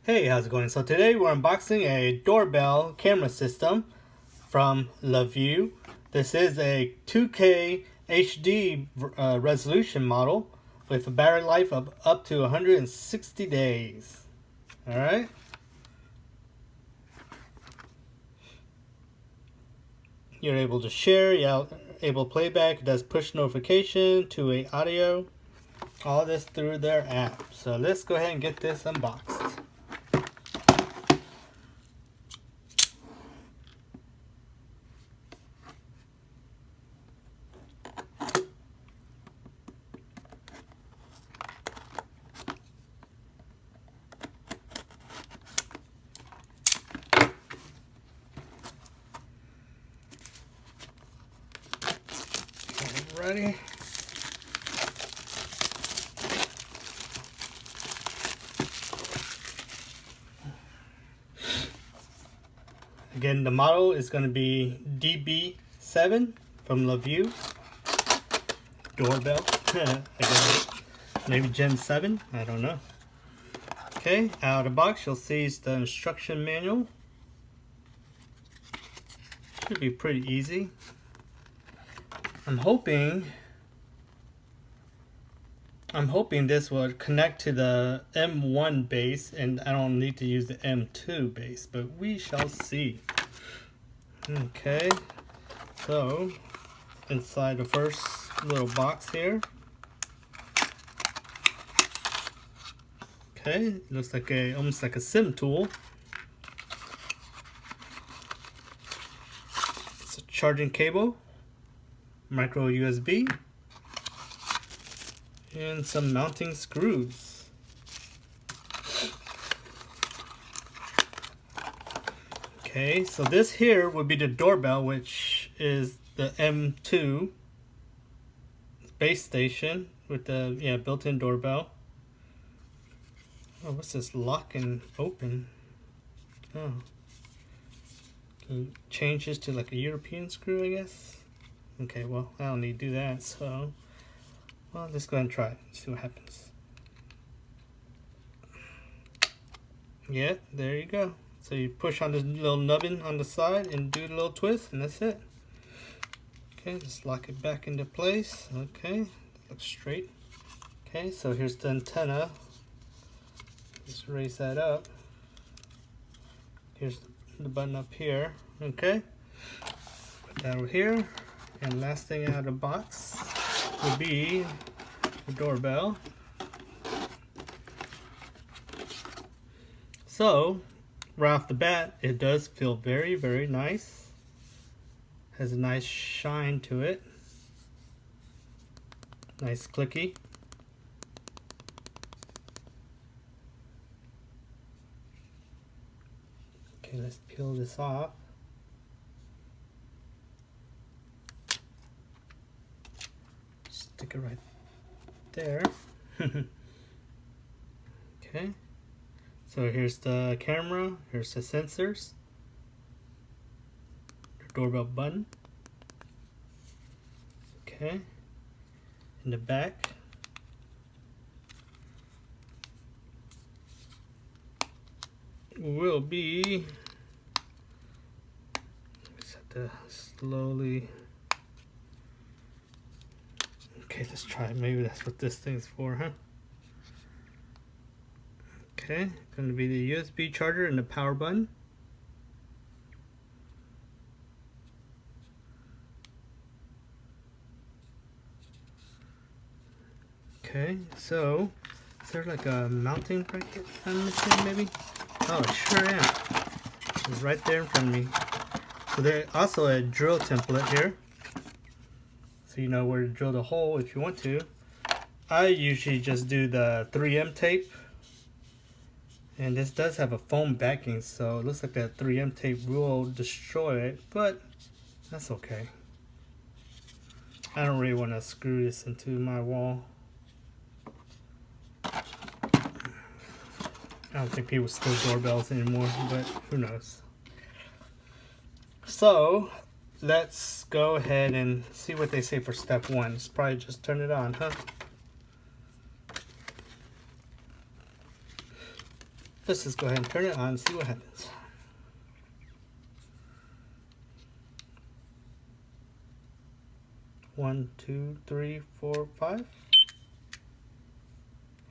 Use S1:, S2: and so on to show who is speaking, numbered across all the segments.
S1: Hey, how's it going? So today we're unboxing a doorbell camera system from LaView. This is a 2K HD resolution model with a battery life of up to 160 days. Alright. You're able to share, you're able to playback, it does push notification, two-way audio, all this through their app. So let's go ahead and get this unboxed. Ready? Again, the model is going to be DB7 from LaView Doorbell. Maybe Gen 7, I don't know. Okay, out of the box you'll see is the instruction manual. Should be pretty easy. I'm hoping this will connect to the M1 base and I don't need to use the M2 base, but we shall see. Okay, so inside the first little box here. Okay, it looks like almost like a SIM tool. It's a charging cable, micro USB, and some mounting screws. Okay, so this here would be the doorbell, which is the M2 base station with the built-in doorbell. Oh, what's this? Lock and open. Oh, can you change this to like a European screw, I guess? Okay, well, I don't need to do that, so well, let's go ahead and try it, see what happens. Yeah, there you go. So you push on this little nubbin on the side and do the little twist, and that's it. Okay, just lock it back into place. Okay, looks straight. Okay, so here's the antenna. Just raise that up. Here's the button up here. Okay, put that over here. And last thing out of the box will be the doorbell. So, right off the bat, it does feel very, very nice. Has a nice shine to it. Nice clicky. Okay, let's peel this off. Stick it right there. Okay, so here's the camera, here's the sensors, the doorbell button. Okay, in the back will be, just have to slowly. Okay, let's try it. Maybe that's what this thing's for, huh? Okay, going to be the USB charger and the power button. Okay, so is there like a mounting bracket on this thing, maybe? Oh, it sure am. It's right there in front of me. So there's also a drill template here, so you know where to drill the hole if you want to. I usually just do the 3M tape, and this does have a foam backing, so it looks like that 3M tape will destroy it, but that's okay. I don't really want to screw this into my wall. I don't think people steal doorbells anymore, but who knows. So let's go ahead and see what they say for step one. It's probably just turn it on, huh? let's just go ahead and turn it on and see what happens. One, two, three, four, five.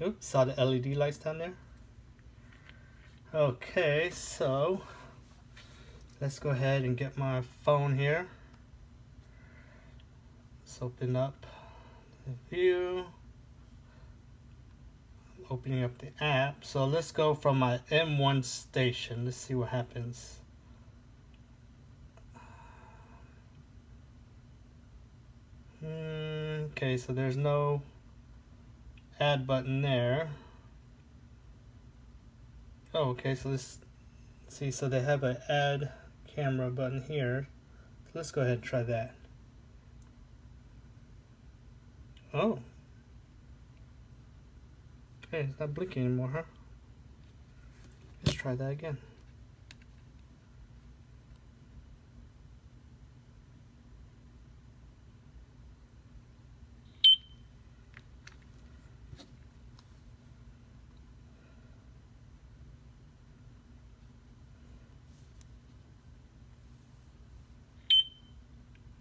S1: Oops, saw the LED lights down there. Okay, so let's go ahead and get my phone here. Let's open up the view. I'm opening up the app. So let's go from my M1 station. Let's see what happens. Okay, so there's no add button there. Oh, okay, so let's see. So they have an add camera button here. So let's go ahead and try that. Oh. Hey, it's not blinking anymore, huh? Let's try that again.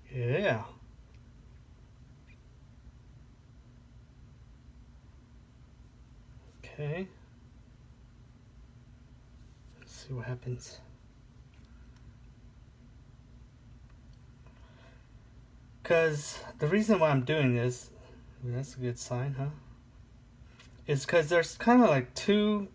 S1: Yeah. Okay. Let's see what happens. Because the reason why I'm doing this, that's a good sign, huh? It's because there's kind of like two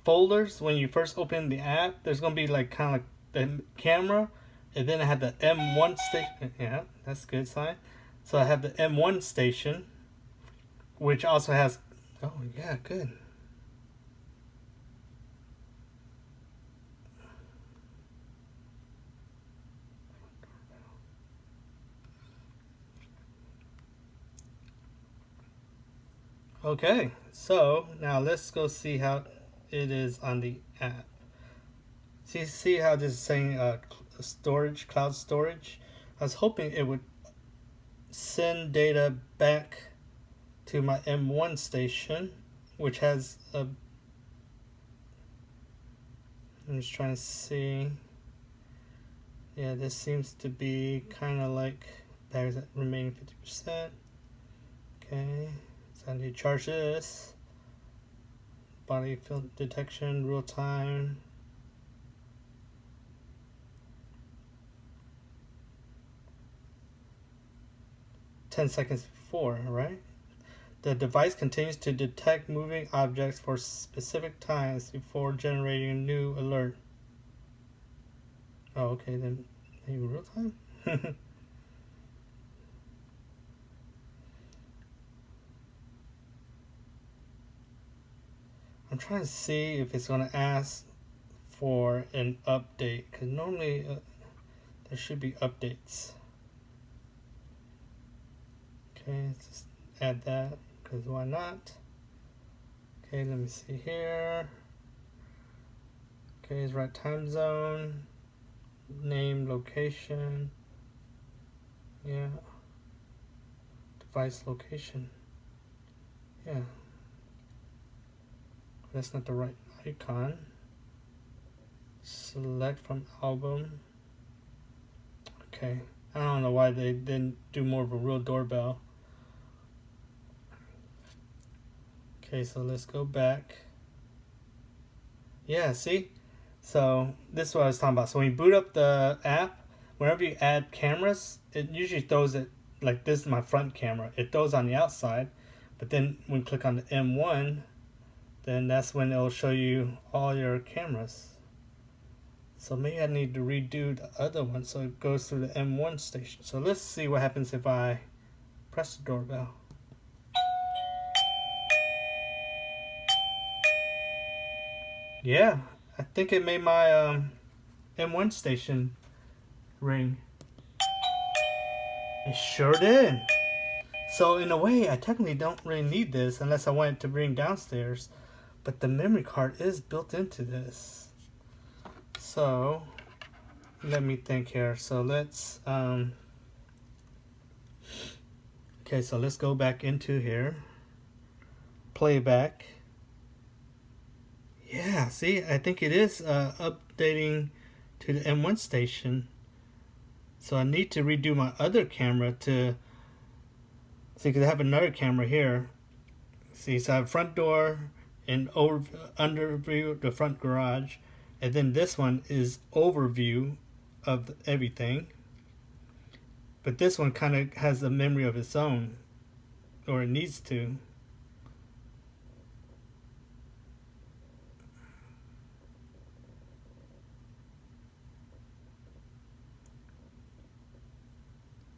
S1: folders when you first open the app. There's going to be like kind of like the camera, and then I have the M1 station. Yeah, that's a good sign. So I have the M1 station, which also has, oh yeah, good. Okay, so now let's go see how it is on the app. See how this is saying storage, cloud storage? I was hoping it would send data back to my M1 station, which has a, I'm just trying to see. Yeah, this seems to be kind of like batteries at remaining 50%. Okay, so I need to charge this. Body field detection, real time. Seconds before, right? The device continues to detect moving objects for specific times before generating a new alert. Oh, okay, then maybe real time? I'm trying to see if it's going to ask for an update, because normally there should be updates. Okay, let's just add that, because why not? Okay, let me see here. Okay, it's right time zone, name, location, yeah, device location, yeah. That's not the right icon. Select from album. Okay, I don't know why they didn't do more of a real doorbell. Okay, so let's go back. Yeah, see? So this is what I was talking about. So when you boot up the app, whenever you add cameras, it usually throws it like this is my front camera. It throws on the outside, but then when you click on the M1, then that's when it'll show you all your cameras. So maybe I need to redo the other one so it goes through the M1 station. So let's see what happens if I press the doorbell. Yeah, I think it made my M1 station ring. It sure did. So in a way, I technically don't really need this unless I want it to bring downstairs. But the memory card is built into this. So let me think here. So let's okay, so let's go back into here. Playback. Yeah, see, I think it is updating to the M1 station. So I need to redo my other camera to see, because I have another camera here. See, so I have front door and under view the front garage, and then this one is overview of everything. But this one kind of has a memory of its own, or it needs to.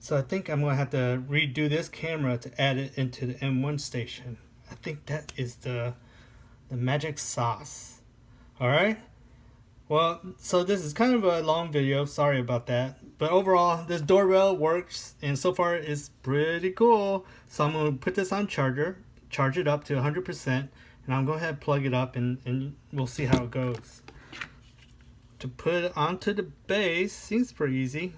S1: So I think I'm going to have to redo this camera to add it into the M1 station. I think that is the magic sauce. Alright? Well, so this is kind of a long video. Sorry about that. But overall, this doorbell works, and so far it's pretty cool. So I'm going to put this on charger, charge it up to 100%, and I'm going to have plug it up, and we'll see how it goes. To put it onto the base seems pretty easy.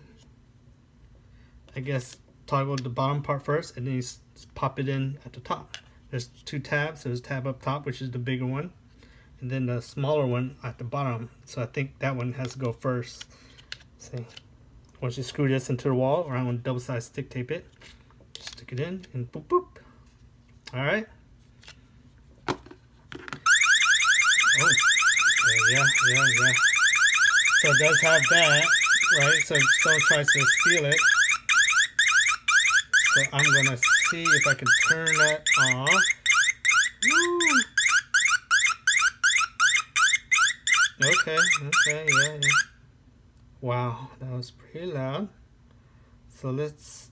S1: I guess toggle the bottom part first, and then you pop it in at the top. There's two tabs. There's a tab up top, which is the bigger one, and then the smaller one at the bottom. So I think that one has to go first. See, once you screw this into the wall, or I'm going to double-sided stick tape it, stick it in, and boop boop. All right. Oh, yeah. So it does have that, right? So if someone tries to steal it. So I'm gonna see if I can turn that off. Woo! Okay, yeah. Wow, that was pretty loud. So let's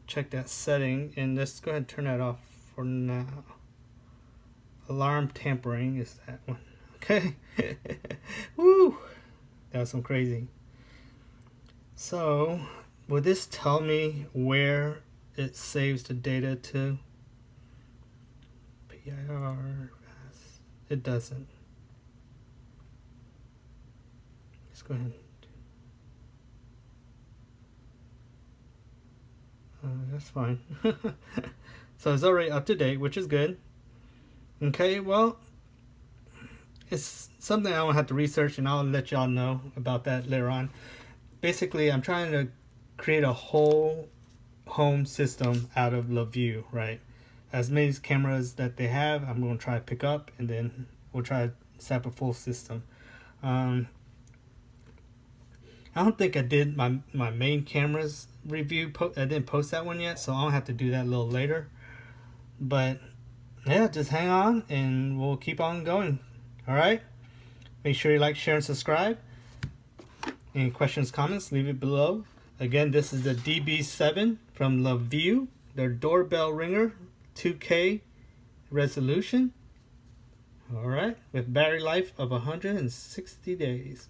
S1: check that setting, and let's go ahead and turn that off for now. Alarm tampering is that one. Okay. Woo! That was some crazy. So, will this tell me where it saves the data to? PIR. It doesn't. Let's go ahead. That's fine. So it's already up to date, which is good. Okay, well, it's something I will have to research, and I'll let y'all know about that later on. Basically, I'm trying to create a whole home system out of LaView, right? As many cameras that they have, I'm going to try to pick up, and then we'll try to set up a full system. I don't think I did my main cameras review. I didn't post that one yet, so I'll have to do that a little later. But yeah, just hang on, and we'll keep on going. All right? Make sure you like, share, and subscribe. Any questions, comments, leave it below. Again, this is the DB7 from LaView, their doorbell ringer, 2K resolution. All right, with battery life of 160 days.